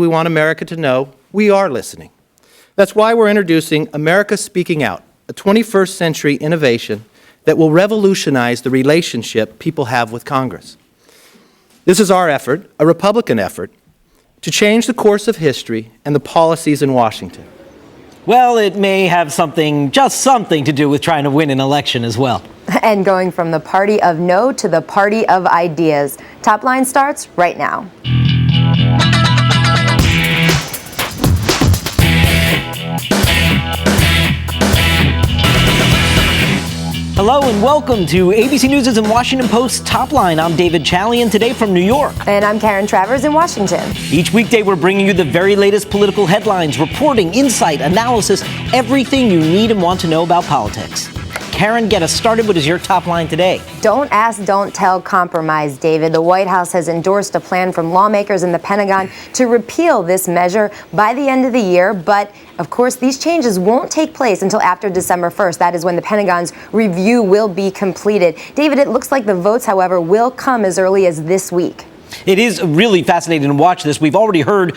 we want America to know we are listening. That's why we're introducing America Speaking Out, a 21st century innovation that will revolutionize the relationship people have with Congress. This is our effort, a Republican effort, to change the course of history and the policies in Washington. Well, it may have just something to do with trying to win an election as well. And going from the party of no to the party of ideas. Top Line starts right now. Hello and welcome to ABC News' and Washington Post's Top Line. I'm David Chalian, today from New York. And I'm Karen Travers in Washington. Each weekday we're bringing you the very latest political headlines, reporting, insight, analysis, everything you need and want to know about politics. Karen, get us started. What is your top line today? Don't ask, don't tell compromise, David. The White House has endorsed a plan from lawmakers in the Pentagon to repeal this measure by the end of the year. But, of course, these changes won't take place until after December 1st. That is when the Pentagon's review will be completed. David, it looks like the votes, however, will come as early as this week. It is really fascinating to watch this. We've already heard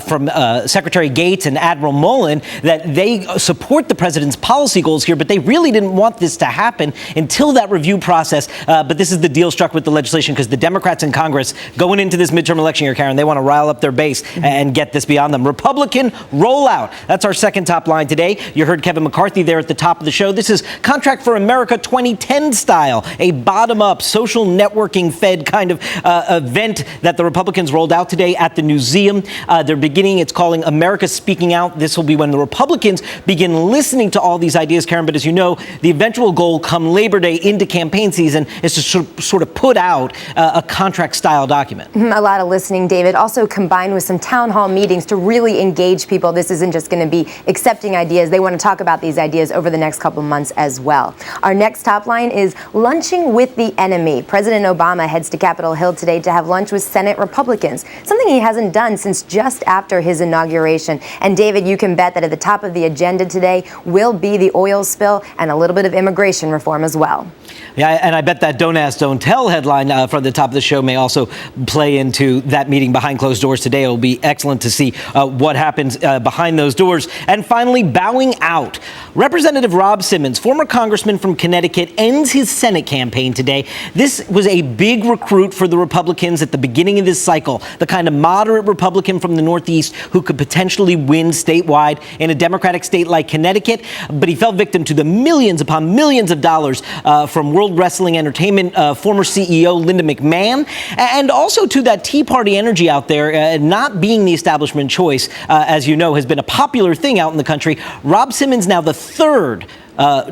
from Secretary Gates and Admiral Mullen that they support the president's policy goals here, but they really didn't want this to happen until that review process. But this is the deal struck with the legislation because the Democrats in Congress going into this midterm election year, Karen, they want to rile up their base and get this beyond them. Republican rollout. That's our second top line today. You heard Kevin McCarthy there at the top of the show. This is Contract for America 2010 style, a bottom-up social networking fed kind of event that the Republicans rolled out today at the museum. It's calling America Speaking Out. This will be when the Republicans begin listening to all these ideas, Karen. But as you know, the eventual goal come Labor Day into campaign season is to sort of put out a contract-style document. A lot of listening, David, also combined with some town hall meetings to really engage people. This isn't just going to be accepting ideas. They want to talk about these ideas over the next couple months as well. Our next top line is lunching with the enemy. President Obama heads to Capitol Hill today to have lunch with Senate Republicans, something he hasn't done since just after his inauguration. And David, you can bet that at the top of the agenda today will be the oil spill and a little bit of immigration reform as well. Yeah, and I bet that don't ask, don't tell headline from the top of the show may also play into that meeting behind closed doors today. It will be excellent to see what happens behind those doors. And finally, bowing out. Representative Rob Simmons, former congressman from Connecticut, ends his Senate campaign today. This was a big recruit for the Republicans at the beginning of this cycle, the kind of moderate Republican from the Northeast who could potentially win statewide in a Democratic state like Connecticut. But he fell victim to the millions upon millions of dollars from World Wrestling Entertainment former CEO Linda McMahon, and also to that Tea Party energy out there not being the establishment choice, as you know, has been a popular thing out in the country. Rob Simmons now the third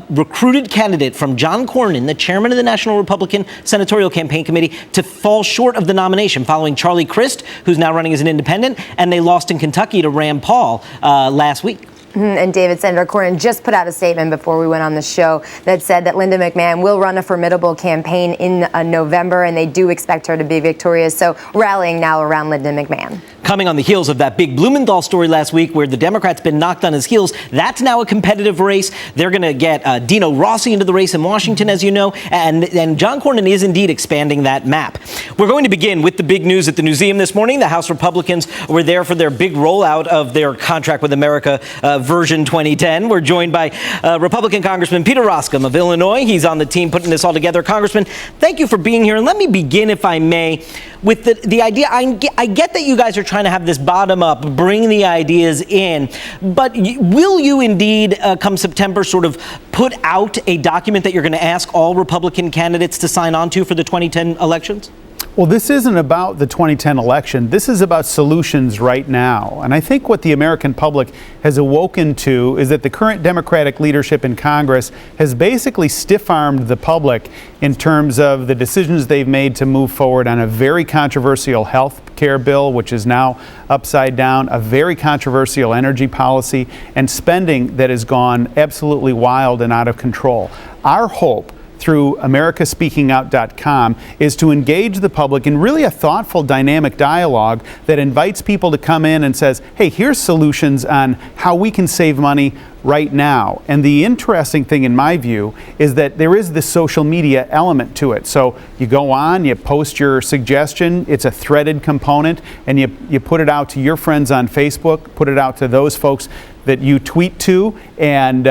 recruited candidate from John Cornyn, the chairman of the National Republican Senatorial Campaign Committee, to fall short of the nomination following Charlie Crist, who's now running as an independent, and they lost in Kentucky to Rand Paul last week. And David, Senator Cornyn just put out a statement before we went on the show that said that Linda McMahon will run a formidable campaign in November, and they do expect her to be victorious. So rallying now around Linda McMahon. Coming on the heels of that big Blumenthal story last week where the Democrats been knocked on his heels, that's now a competitive race. They're going to get Dino Rossi into the race in Washington, as you know, and John Cornyn is indeed expanding that map. We're going to begin with the big news at the museum this morning. The House Republicans were there for their big rollout of their Contract with America version 2010. We're joined by Republican Congressman Peter Roskam of Illinois. He's on the team putting this all together. Congressman, thank you for being here. And let me begin, if I may, with the idea. I get that you guys are trying to have this bottom up, bring the ideas in, but will you indeed, come September, sort of put out a document that you're going to ask all Republican candidates to sign on to for the 2010 elections? Well, this isn't about the 2010 election. This is about solutions right now. And I think what the American public has awoken to is that the current Democratic leadership in Congress has basically stiff-armed the public in terms of the decisions they've made to move forward on a very controversial health care bill, which is now upside down, a very controversial energy policy, and spending that has gone absolutely wild and out of control. Our hope through americaspeakingout.com is to engage the public in really a thoughtful, dynamic dialogue that invites people to come in and says, hey, here's solutions on how we can save money right now. And the interesting thing in my view is that there is this social media element to it. So you go on, you post your suggestion, it's a threaded component, and you put it out to your friends on Facebook, put it out to those folks that you tweet to, and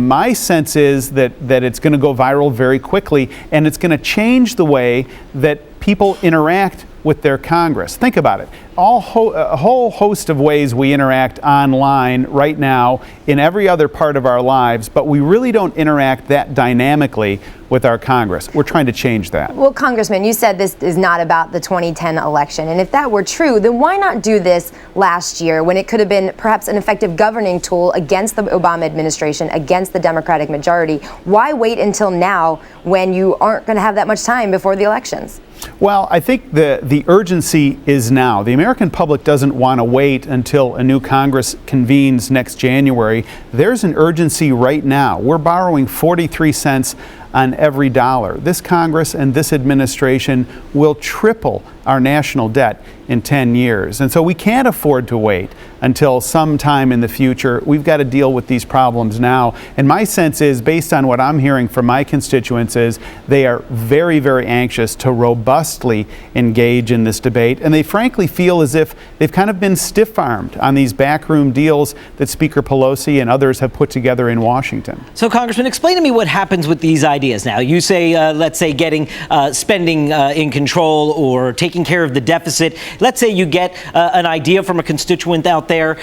my sense is that it's going to go viral very quickly, and it's going to change the way that people interact with their Congress. Think about it. A whole host of ways we interact online right now in every other part of our lives, but we really don't interact that dynamically with our Congress. We're trying to change that. Well, Congressman, you said this is not about the 2010 election, and if that were true, then why not do this last year when it could have been perhaps an effective governing tool against the Obama administration, against the Democratic majority? Why wait until now when you aren't going to have that much time before the elections? Well, I think the urgency is now. The American public doesn't want to wait until a new Congress convenes next January. There's an urgency right now. We're borrowing 43 cents on every dollar. This Congress and this administration will triple our national debt in 10 years. And so we can't afford to wait until sometime in the future. We've got to deal with these problems now. And my sense is, based on what I'm hearing from my constituents, is they are very, very anxious to robustly engage in this debate. And they frankly feel as if they've kind of been stiff-armed on these backroom deals that Speaker Pelosi and others have put together in Washington. So, Congressman, explain to me what happens with these ideas now. You say, let's say, getting spending in control or taking care of the deficit. Let's say you get an idea from a constituent out there.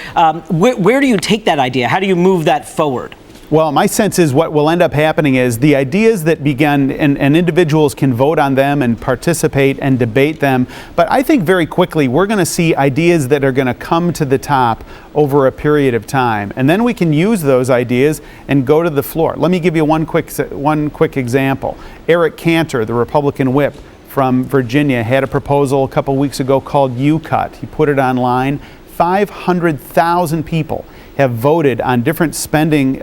Where do you take that idea? How do you move that forward? Well, my sense is what will end up happening is the ideas that begin, and individuals can vote on them and participate and debate them. But I think very quickly we're going to see ideas that are going to come to the top over a period of time. And then we can use those ideas and go to the floor. Let me give you one quick example. Eric Cantor, the Republican whip from Virginia, had a proposal a couple weeks ago called U-Cut. He put it online. 500,000 people have voted on different spending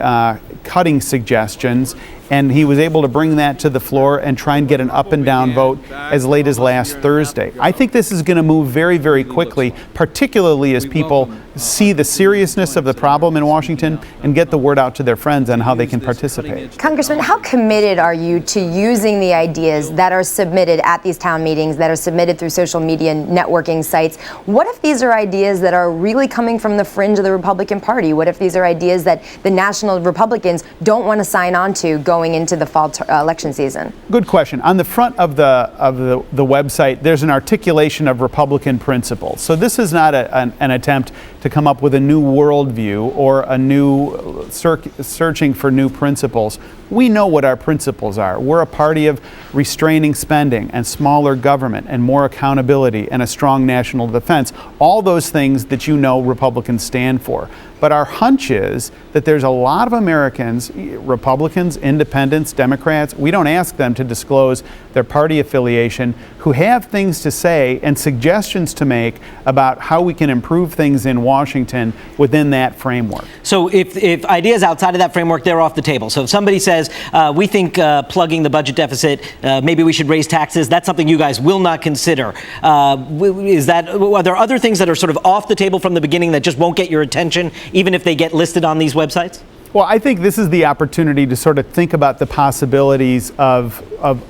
cutting suggestions, and he was able to bring that to the floor and try and get an up and down vote as late as last Thursday. I think this is going to move very, very quickly, particularly as people see the seriousness of the problem in Washington and get the word out to their friends on how they can participate. Congressman, how committed are you to using the ideas that are submitted at these town meetings, that are submitted through social media networking sites? What if these are ideas that are really coming from the fringe of the Republican Party? What if these are ideas that the national Republicans don't want to sign on to going into the fall election season? Good question. On the front of the website, there's an articulation of Republican principles. So this is not an attempt to come up with a new worldview or a new searching for new principles. We know what our principles are. We're a party of restraining spending and smaller government and more accountability and a strong national defense. All those things that you know Republicans stand for. But our hunch is that there's a lot of Americans, Republicans, independents, Democrats, we don't ask them to disclose their party affiliation, who have things to say and suggestions to make about how we can improve things in Washington within that framework. So if ideas outside of that framework, they're off the table. So if somebody says, we think plugging the budget deficit, maybe we should raise taxes, that's something you guys will not consider. Are there other things that are sort of off the table from the beginning that just won't get your attention, even if they get listed on these websites? Well, I think this is the opportunity to sort of think about the possibilities of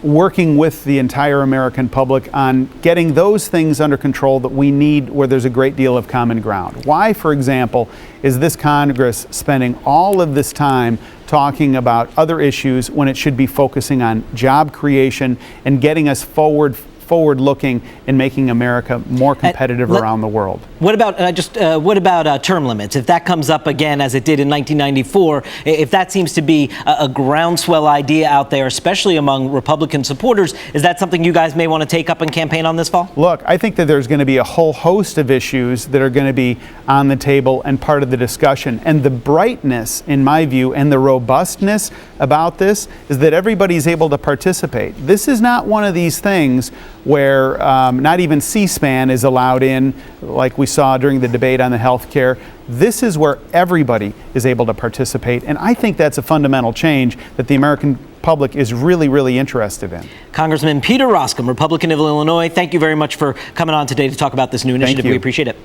working with the entire American public on getting those things under control that we need where there's a great deal of common ground. Why, for example, is this Congress spending all of this time talking about other issues when it should be focusing on job creation and getting us forward-looking and making America more competitive around the world? What about term limits? If that comes up again, as it did in 1994, if that seems to be a groundswell idea out there, especially among Republican supporters, is that something you guys may want to take up and campaign on this fall? Look, I think that there's going to be a whole host of issues that are going to be on the table and part of the discussion. And the brightness, in my view, and the robustness about this is that everybody's able to participate. This is not one of these things where not even C-SPAN is allowed in, like we saw during the debate on the health care. This is where everybody is able to participate, and I think that's a fundamental change that the American public is really, really interested in. Congressman Peter Roskam, Republican of Illinois, thank you very much for coming on today to talk about this new initiative. We appreciate it.